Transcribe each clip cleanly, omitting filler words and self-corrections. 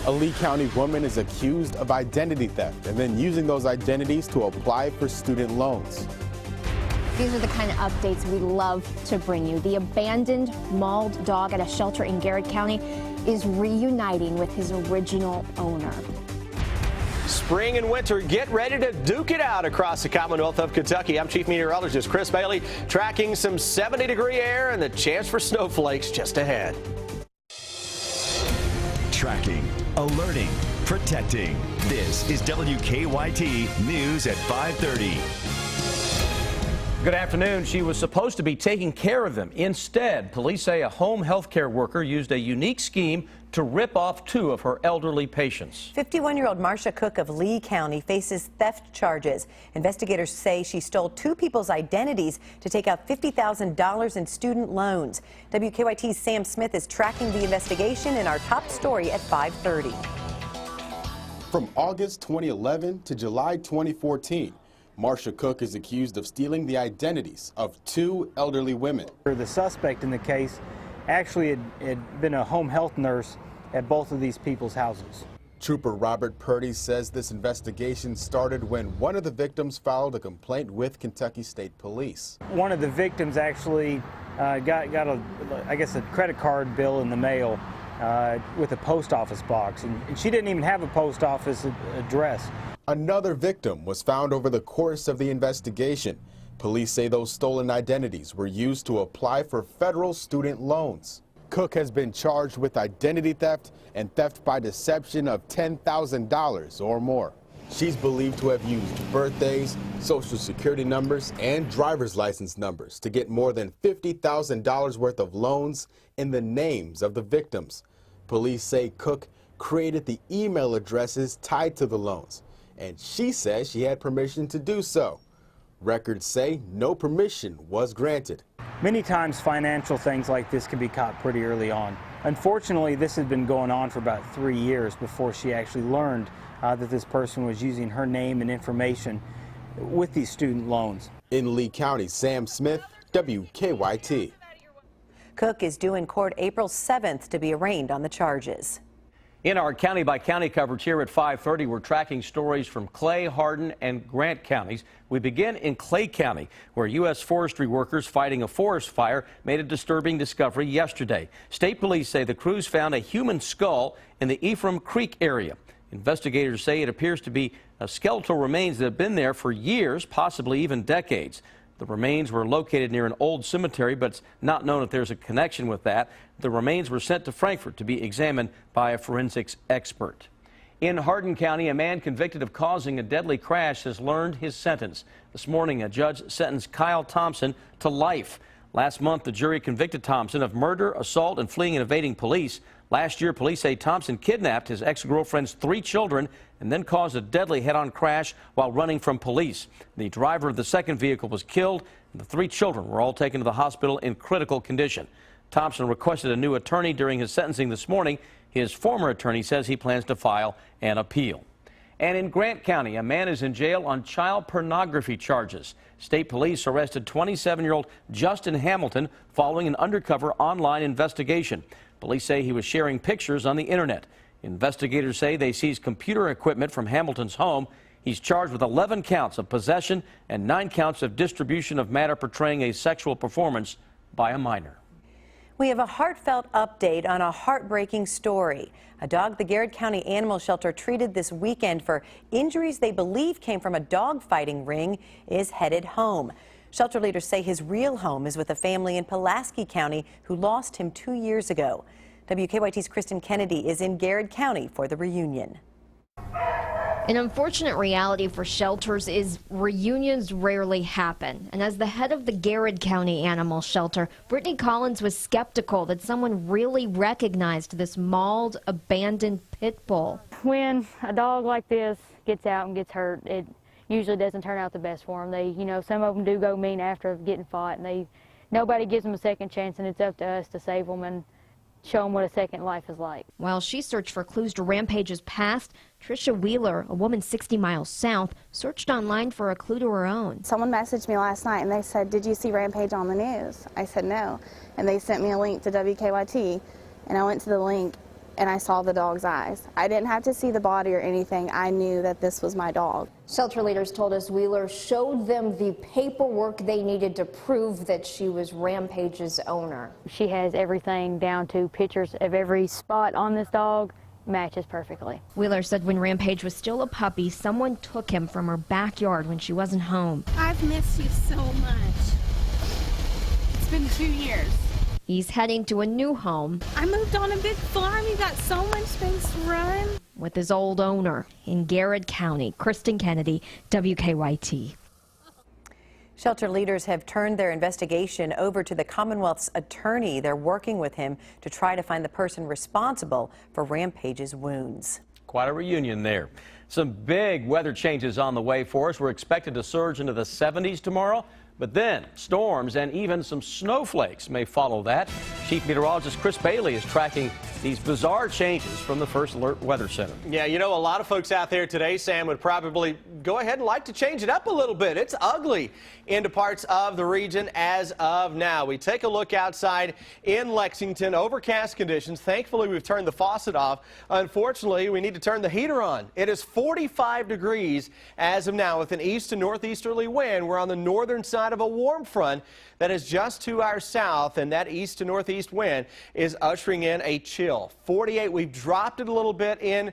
A Lee County woman is accused of identity theft and then using those identities to apply for student loans. These are the kind of updates we love to bring you. The abandoned mauled dog at a shelter in Garrett County is reuniting with his original owner. Spring and winter, get ready to duke it out across the Commonwealth of Kentucky. I'm Chief Meteorologist Chris Bailey, tracking some 70-degree air and the chance for snowflakes just ahead. Tracking, alerting, protecting. This is WKYT News at 5:30. Good afternoon. She was supposed to be taking care of them. Instead, police say a home health care worker used a unique scheme to rip off 2 of her elderly patients. 51-year-old Marcia Cook of Lee County faces theft charges. Investigators say she stole 2 people's identities to take out $50,000 in student loans. WKYT's Sam Smith is tracking the investigation in our top story at 5:30. From August 2011 to July 2014, Marcia Cook is accused of stealing the identities of 2 elderly women. The suspect in the case actually had been a home health nurse at both of these people's houses. Trooper Robert Purdy says this investigation started when one of the victims filed a complaint with Kentucky State Police. One of the victims actually got a credit card bill in the mail with a post office box, and she didn't even have a post office address. Another victim was found over the course of the investigation. Police say those stolen identities were used to apply for federal student loans. Cook has been charged with identity theft and theft by deception of $10,000 or more. She's believed to have used birthdays, social security numbers, and driver's license numbers to get more than $50,000 worth of loans in the names of the victims. Police say Cook created the email addresses tied to the loans, and she says she had permission to do so. Records say no permission was granted. Many times financial things like this can be caught pretty early on. Unfortunately, this had been going on for about 3 years before she actually learned that this person was using her name and information with these student loans. In Lee County, Sam Smith, WKYT. Cook is due in court April 7th to be arraigned on the charges. In our county-by-county coverage here at 5:30, we're tracking stories from Clay, Hardin, and Grant counties. We begin in Clay County, where U.S. forestry workers fighting a forest fire made a disturbing discovery yesterday. State police say the crews found a human skull in the Ephraim Creek area. Investigators say it appears to be skeletal remains that have been there for years, possibly even decades. The remains were located near an old cemetery, but it's not known if there's a connection with that. The remains were sent to Frankfort to be examined by a forensics expert. In Hardin County, a man convicted of causing a deadly crash has learned his sentence. This morning, a judge sentenced Kyle Thompson to life. Last month, the jury convicted Thompson of murder, assault, and fleeing and evading police. Last year, police say Thompson kidnapped his ex-girlfriend's 3 children and then caused a deadly head-on crash while running from police. The driver of the second vehicle was killed, and the 3 children were all taken to the hospital in critical condition. Thompson requested a new attorney during his sentencing this morning. His former attorney says he plans to file an appeal. And in Grant County, a man is in jail on child pornography charges. State police arrested 27-year-old Justin Hamilton following an undercover online investigation. Police say he was sharing pictures on the internet. Investigators say they seized computer equipment from Hamilton's home. He's charged with 11 counts of possession and 9 counts of distribution of matter portraying a sexual performance by a minor. We have a heartfelt update on a heartbreaking story. A dog the Garrett County Animal Shelter treated this weekend for injuries they believe came from a dog fighting ring is headed home. Shelter leaders say his real home is with a family in Pulaski County who lost him 2 years ago. WKYT's Kristen Kennedy is in Garrett County for the reunion. An unfortunate reality for shelters is reunions rarely happen. And as the head of the Garrett County Animal Shelter, Brittany Collins was skeptical that someone really recognized this mauled, abandoned pit bull. When a dog like this gets out and gets hurt, it usually doesn't turn out the best for them. Some of them do go mean after getting fought, and nobody gives them a second chance, and it's up to us to save them and show them what a second life is like. While she searched for clues to Rampage's past, Tricia Wheeler, a woman 60 miles south, searched online for a clue to her own. Someone messaged me last night and they said, "Did you see Rampage on the news?" I said no, and they sent me a link to WKYT, and I went to the link, and I saw the dog's eyes. I didn't have to see the body or anything. I knew that this was my dog. Shelter leaders told us Wheeler showed them the paperwork they needed to prove that she was Rampage's owner. She has everything down to pictures of every spot on this dog. Matches perfectly. Wheeler said when Rampage was still a puppy, someone took him from her backyard when she wasn't home. I've missed you so much. It's been 2 years. He's heading to a new home. I moved on a big farm. You got so much space to run. With his old owner in Garrett County. Kristen Kennedy, WKYT. Shelter leaders have turned their investigation over to the Commonwealth's attorney. They're working with him to try to find the person responsible for Rampage's wounds. Quite a reunion there. Some big weather changes on the way for us. We're expected to surge into the 70s tomorrow, but then storms and even some snowflakes may follow that. Chief Meteorologist Chris Bailey is tracking these bizarre changes from the First Alert Weather Center. Yeah, you know, a lot of folks out there today, Sam, would probably go ahead and like to change it up a little bit. It's ugly into parts of the region as of now. We take a look outside in Lexington, overcast conditions. Thankfully, we've turned the faucet off. Unfortunately, we need to turn the heater on. It is 45 degrees as of now with an east to northeasterly wind. We're on the northern side of a warm front that is just to our south, and that east to northeast wind is ushering in a chill. 48, we've dropped it a little bit in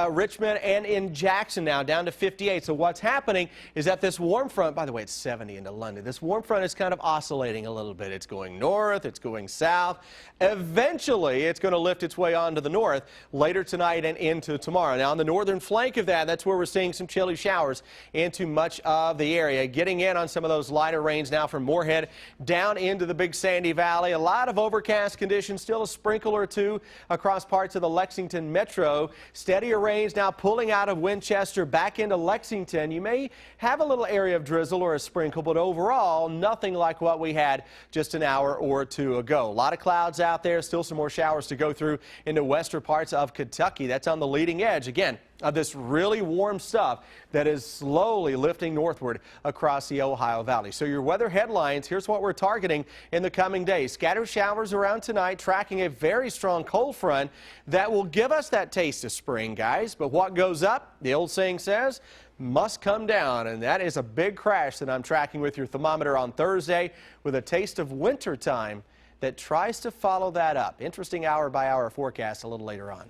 Richmond and in Jackson now, down to 58. So what's happening is that this warm front, by the way, it's 70 into London. This warm front is kind of oscillating a little bit. It's going north, it's going south. Eventually, it's going to lift its way onto the north later tonight and into tomorrow. Now, on the northern flank of that, that's where we're seeing some chilly showers into much of the area. Getting in on some of those lighter rains now from Moorhead down into the Big Sandy Valley. A lot of overcast conditions, still a sprinkle or two across parts of the Lexington metro. Steadier rains now pulling out of Winchester back into Lexington. You may have a little area of drizzle or a sprinkle, but overall, nothing like what we had just an hour or two ago. A lot of clouds out there, still some more showers to go through into western parts of Kentucky. That's on the leading edge. Again, of this really warm stuff that is slowly lifting northward across the Ohio Valley. So your weather headlines, here's what we're targeting in the coming days. Scattered showers around tonight, tracking a very strong cold front that will give us that taste of spring, guys. But what goes up, the old saying says, must come down, and that is a big crash that I'm tracking with your thermometer on Thursday with a taste of winter time that tries to follow that up. Interesting hour-by-hour forecast a little later on.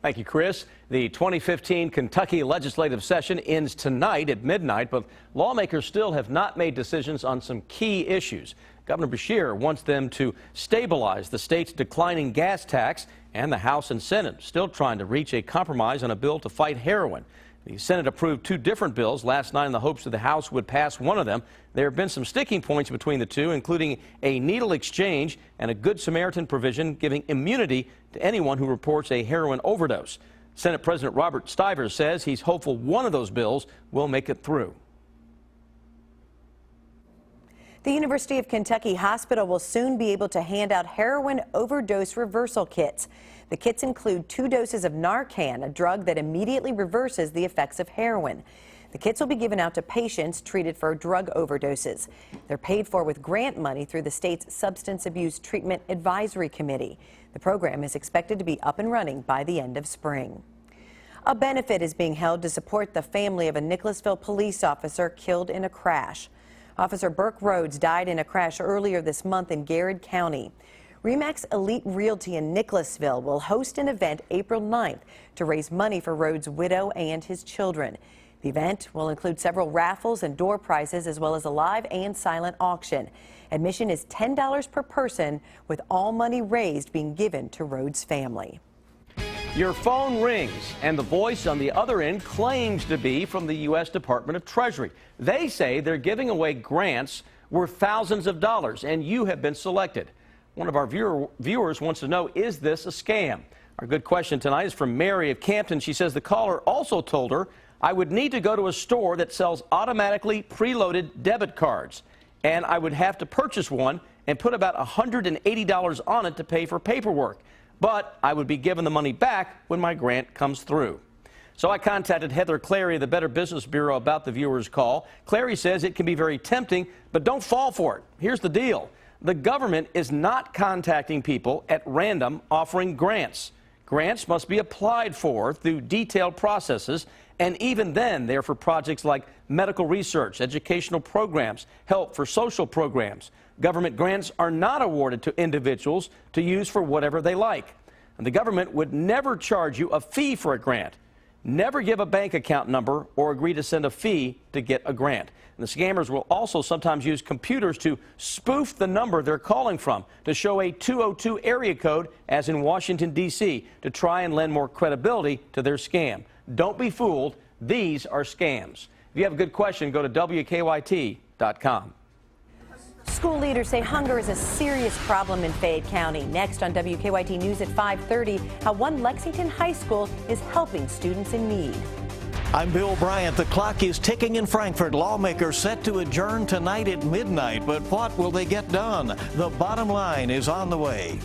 Thank you, Chris. The 2015 Kentucky legislative session ends tonight at midnight, but lawmakers still have not made decisions on some key issues. Governor Beshear wants them to stabilize the state's declining gas tax, and the House and Senate still trying to reach a compromise on a bill to fight heroin. The Senate approved two different bills last night in the hopes that the House would pass one of them. There have been some sticking points between the two, including a needle exchange and a Good Samaritan provision giving immunity to anyone who reports a heroin overdose. Senate President Robert Stivers says he's hopeful one of those bills will make it through. The University of Kentucky Hospital will soon be able to hand out heroin overdose reversal kits. The kits include 2 doses of Narcan, a drug that immediately reverses the effects of heroin. The kits will be given out to patients treated for drug overdoses. They're paid for with grant money through the state's Substance Abuse Treatment Advisory Committee. The program is expected to be up and running by the end of spring. A benefit is being held to support the family of a Nicholasville police officer killed in a crash. Officer Burke Rhodes died in a crash earlier this month in Garrett County. RE/MAX Elite Realty in Nicholasville will host an event April 9th to raise money for Rhodes' widow and his children. The event will include several raffles and door prizes, as well as a live and silent auction. Admission is $10 per person, with all money raised being given to Rhodes' family. Your phone rings, and the voice on the other end claims to be from the U.S. Department of Treasury. They say they're giving away grants worth thousands of dollars, and you have been selected. One of our viewers wants to know, is this a scam? Our good question tonight is from Mary of Campton. She says the caller also told her I would need to go to a store that sells automatically preloaded debit cards, and I would have to purchase one and put about $180 on it to pay for paperwork. But I would be given the money back when my grant comes through. So I contacted Heather Clary of the Better Business Bureau about the viewer's call. Clary says it can be very tempting, but don't fall for it. Here's the deal. The government is not contacting people at random offering grants. Grants must be applied for through detailed processes, and even then, they're for projects like medical research, educational programs, help for social programs. Government grants are not awarded to individuals to use for whatever they like. And the government would never charge you a fee for a grant. Never give a bank account number or agree to send a fee to get a grant. And the scammers will also sometimes use computers to spoof the number they're calling from to show a 202 area code, as in Washington, D.C., to try and lend more credibility to their scam. Don't be fooled. These are scams. If you have a good question, go to WKYT.com. School leaders say hunger is a serious problem in Fayette County. Next on WKYT News at 5:30, how one Lexington high school is helping students in need. I'm Bill Bryant. The clock is ticking in Frankfort. Lawmakers set to adjourn tonight at midnight. But what will they get done? The bottom line is on the way.